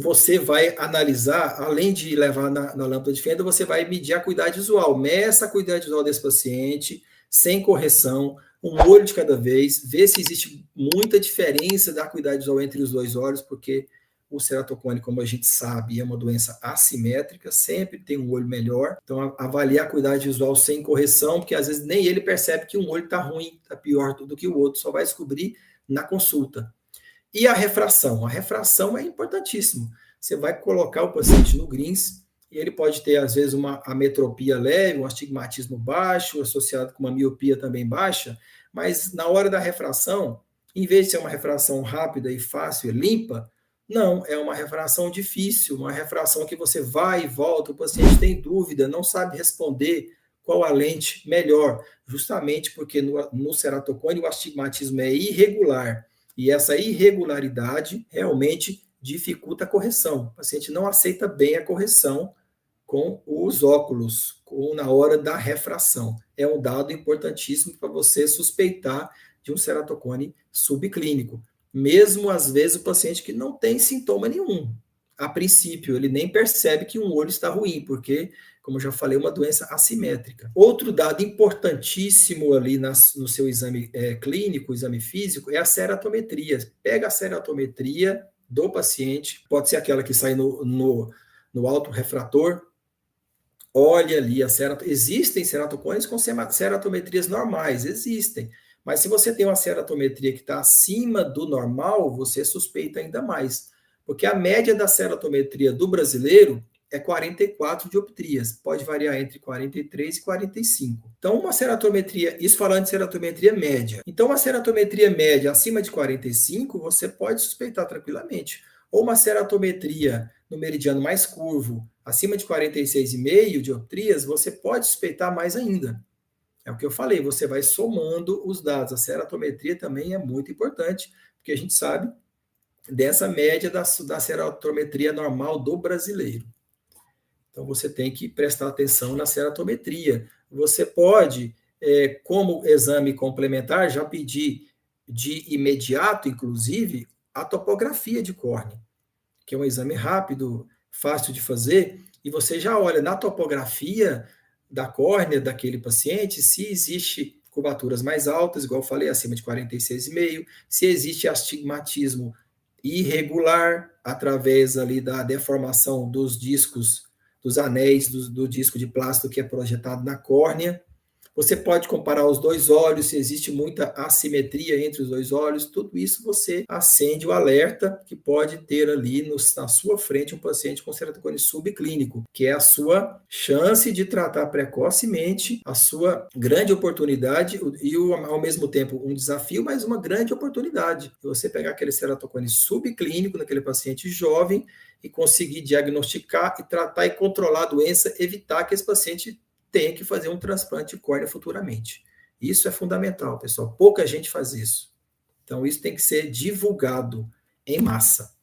você vai analisar, além de levar na lâmpada de fenda, você vai medir a acuidade visual. Meça a acuidade visual desse paciente, sem correção, um olho de cada vez, vê se existe muita diferença da acuidade visual entre os dois olhos, porque o ceratocone, como a gente sabe, é uma doença assimétrica, sempre tem um olho melhor. Então, avaliar a acuidade visual sem correção, porque às vezes nem ele percebe que um olho está ruim, está pior do que o outro, só vai descobrir na consulta. E a refração? A refração é importantíssimo. Você vai colocar o paciente no GRINS e ele pode ter, às vezes, uma ametropia leve, um astigmatismo baixo, associado com uma miopia também baixa, mas na hora da refração, em vez de ser uma refração rápida e fácil e limpa, não, é uma refração difícil, uma refração que você vai e volta, o paciente tem dúvida, não sabe responder qual a lente melhor, justamente porque no ceratocone o astigmatismo é irregular. E essa irregularidade realmente dificulta a correção. O paciente não aceita bem a correção com os óculos, na hora da refração. É um dado importantíssimo para você suspeitar de um ceratocone subclínico. Mesmo, às vezes, o paciente que não tem sintoma nenhum. A princípio, ele nem percebe que um olho está ruim, porque, como eu já falei, é uma doença assimétrica. Outro dado importantíssimo ali no seu exame clínico, exame físico, é a ceratometria. Pega a ceratometria do paciente, pode ser aquela que sai no autorrefrator, olha ali existem ceratocones com ceratometrias normais, existem. Mas se você tem uma ceratometria que está acima do normal, você suspeita ainda mais. Porque a média da ceratometria do brasileiro é 44 dioptrias, pode variar entre 43 e 45. Então, uma ceratometria, isso falando de ceratometria média. Então, uma ceratometria média acima de 45, você pode suspeitar tranquilamente. Ou uma ceratometria no meridiano mais curvo, acima de 46,5 dioptrias, você pode suspeitar mais ainda. É o que eu falei, você vai somando os dados. A ceratometria também é muito importante, porque a gente sabe dessa média da ceratometria normal do brasileiro. Então, você tem que prestar atenção na ceratometria. Você pode, como exame complementar, já pedir de imediato, inclusive, a topografia de córnea, que é um exame rápido, fácil de fazer, e você já olha na topografia da córnea daquele paciente se existe curvaturas mais altas, igual eu falei, acima de 46,5, se existe astigmatismo irregular através ali da deformação dos discos, dos anéis do disco de plástico que é projetado na córnea. Você pode comparar os dois olhos, se existe muita assimetria entre os dois olhos, tudo isso você acende o alerta que pode ter ali na sua frente um paciente com ceratocone subclínico, que é a sua chance de tratar precocemente, a sua grande oportunidade e ao mesmo tempo um desafio, mas uma grande oportunidade. Você pegar aquele ceratocone subclínico naquele paciente jovem e conseguir diagnosticar e tratar e controlar a doença, evitar que esse paciente tem que fazer um transplante de córnea futuramente. Isso é fundamental, pessoal. Pouca gente faz isso. Então, isso tem que ser divulgado em massa.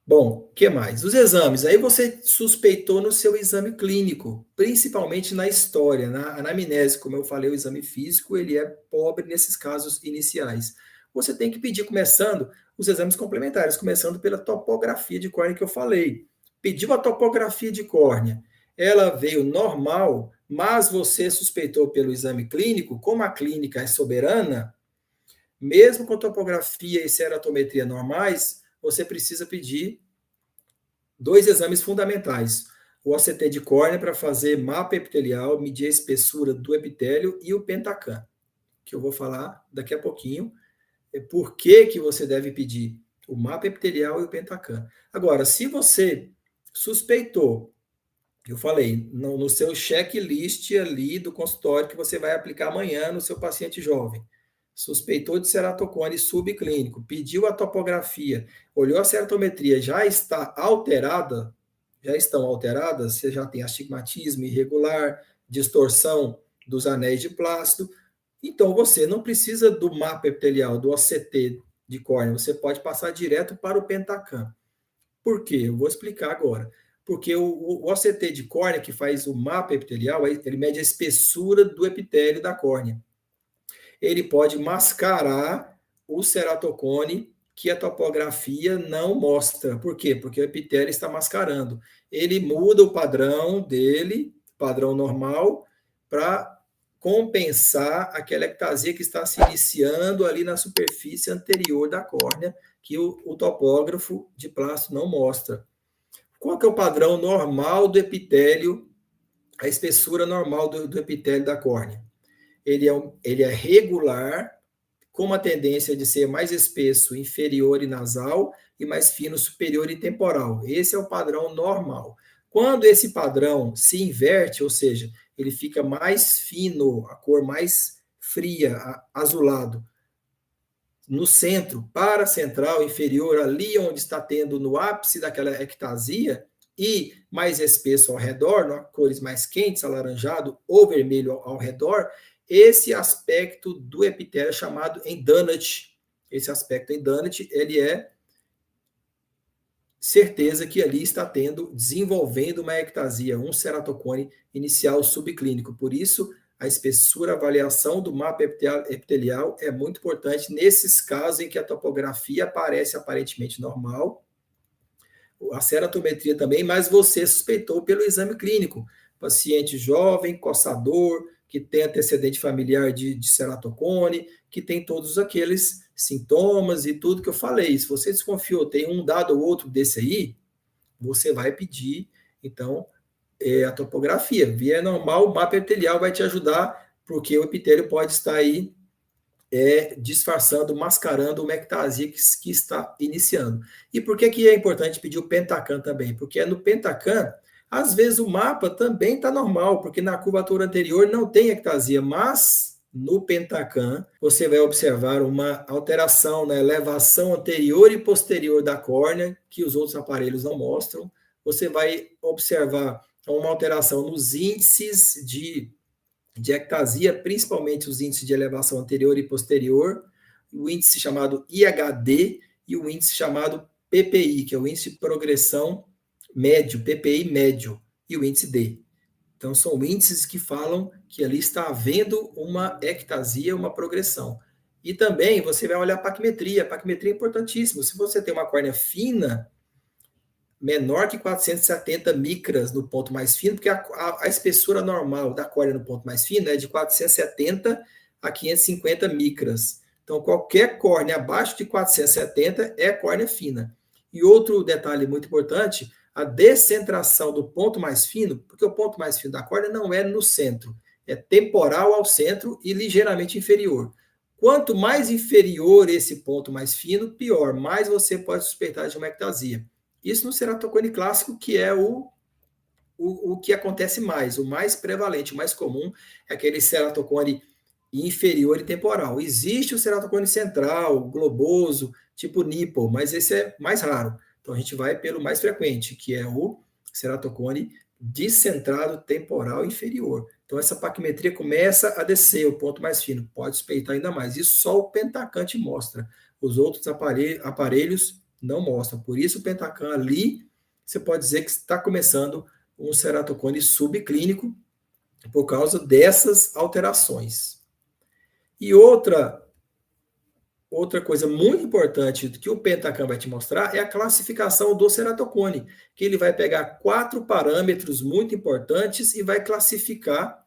Bom, o que mais? Os exames. Aí você suspeitou no seu exame clínico, principalmente na história, na anamnese. Como eu falei, o exame físico ele é pobre nesses casos iniciais. Você tem que pedir, começando os exames complementares, começando pela topografia de córnea que eu falei. Pediu a topografia de córnea, ela veio normal, mas você suspeitou pelo exame clínico, como a clínica é soberana, mesmo com topografia e ceratometria normais, você precisa pedir 2 exames fundamentais. O OCT de córnea para fazer mapa epitelial, medir a espessura do epitélio e o Pentacam, que eu vou falar daqui a pouquinho. Por que você deve pedir o mapa epitelial e o Pentacam. Agora, se você suspeitou, eu falei, no seu checklist ali do consultório que você vai aplicar amanhã no seu paciente jovem. Suspeitou de ceratocone subclínico, pediu a topografia, olhou a ceratometria, já está alterada, já estão alteradas, você já tem astigmatismo irregular, distorção dos anéis de plástico, então você não precisa do mapa epitelial, do OCT de córnea, você pode passar direto para o Pentacam. Por quê? Eu vou explicar agora. Porque o OCT de córnea, que faz o mapa epitelial, ele mede a espessura do epitélio da córnea. Ele pode mascarar o ceratocone que a topografia não mostra. Por quê? Porque o epitélio está mascarando. Ele muda o padrão dele, padrão normal, para compensar aquela ectasia que está se iniciando ali na superfície anterior da córnea, que o topógrafo de plástico não mostra. Qual que é o padrão normal do epitélio, a espessura normal do epitélio da córnea? Ele é regular, com uma tendência de ser mais espesso inferior e nasal e mais fino superior e temporal. Esse é o padrão normal. Quando esse padrão se inverte, ou seja, ele fica mais fino, a cor mais fria, azulado, no centro, para central, inferior, ali onde está tendo no ápice daquela ectasia, e mais espesso ao redor, cores mais quentes, alaranjado ou vermelho ao redor, esse aspecto do epitélio é chamado endunate. Esse aspecto endunate, ele é certeza que ali está desenvolvendo uma ectasia, um ceratocone inicial subclínico. Por isso, a espessura, a avaliação do mapa epitelial é muito importante nesses casos em que a topografia aparece aparentemente normal, a ceratometria também, mas você suspeitou pelo exame clínico. Paciente jovem, coçador, que tem antecedente familiar de ceratocone, que tem todos aqueles sintomas e tudo que eu falei. Se você desconfiou, tem um dado ou outro desse aí, você vai pedir, então, a topografia. Via normal, o mapa epitelial vai te ajudar, porque o epitélio pode estar aí disfarçando, mascarando uma ectasia que está iniciando. E por que é importante pedir o Pentacan também? Porque no Pentacan, às vezes o mapa também está normal, porque na curvatura anterior não tem ectasia, mas no Pentacan você vai observar uma alteração na elevação anterior e posterior da córnea, que os outros aparelhos não mostram. Você vai observar uma alteração nos índices de ectasia, principalmente os índices de elevação anterior e posterior, o índice chamado IHD e o índice chamado PPI, que é o índice de progressão médio, PPI médio, e o índice D. Então, são índices que falam que ali está havendo uma ectasia, uma progressão. E também você vai olhar a paquimetria. A paquimetria é importantíssimo. Se você tem uma córnea fina, menor que 470 micras no ponto mais fino, porque a espessura normal da córnea no ponto mais fino é de 470 a 550 micras. Então, qualquer córnea abaixo de 470 é córnea fina. E outro detalhe muito importante, a descentração do ponto mais fino, porque o ponto mais fino da córnea não é no centro, é temporal ao centro e ligeiramente inferior. Quanto mais inferior esse ponto mais fino, pior, mais você pode suspeitar de uma ectasia. Isso no ceratocone clássico, que é o que acontece mais, o mais prevalente, o mais comum, é aquele ceratocone inferior e temporal. Existe o ceratocone central, globoso, tipo nipple, mas esse é mais raro. Então a gente vai pelo mais frequente, que é o ceratocone descentrado temporal inferior. Então essa paquimetria começa a descer, o ponto mais fino, pode suspeitar ainda mais. Isso só o Pentacan te mostra. Os outros aparelhos não mostram. Por isso o Pentacan ali, você pode dizer que está começando um ceratocone subclínico por causa dessas alterações. E outra coisa muito importante que o Pentacan vai te mostrar é a classificação do ceratocone, que ele vai pegar 4 parâmetros muito importantes e vai classificar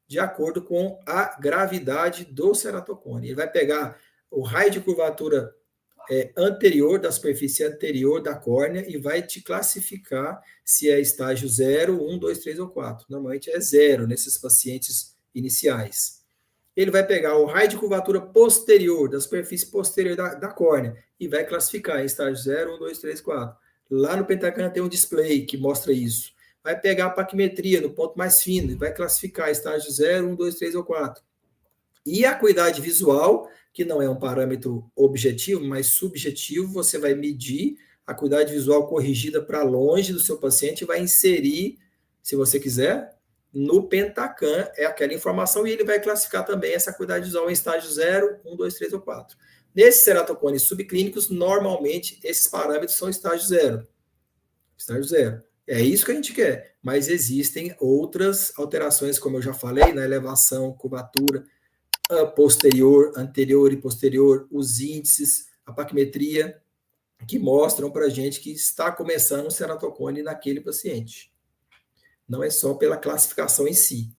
de acordo com a gravidade do ceratocone. Ele vai pegar o raio de curvatura anterior, da superfície anterior da córnea, e vai te classificar se é estágio 0, 1, 2, 3 ou 4. Normalmente é 0 nesses pacientes iniciais. Ele vai pegar o raio de curvatura posterior, da superfície posterior da córnea, e vai classificar em estágio 0, 1, 2, 3, 4. Lá no Pentacan tem um display que mostra isso. Vai pegar a paquimetria no ponto mais fino, e vai classificar estágio 0, 1, 2, 3 ou 4. E a acuidade visual, que não é um parâmetro objetivo, mas subjetivo, você vai medir a acuidade visual corrigida para longe do seu paciente e vai inserir, se você quiser, no Pentacan, é aquela informação, e ele vai classificar também essa acuidade visual em estágio 0, 1, 2, 3 ou 4. Nesses ceratocones subclínicos, normalmente, esses parâmetros são estágio 0. Estágio 0. É isso que a gente quer, mas existem outras alterações, como eu já falei, na elevação, curvatura, posterior, anterior e posterior, os índices, a paquimetria, que mostram para a gente que está começando um ceratocone naquele paciente. Não é só pela classificação em si.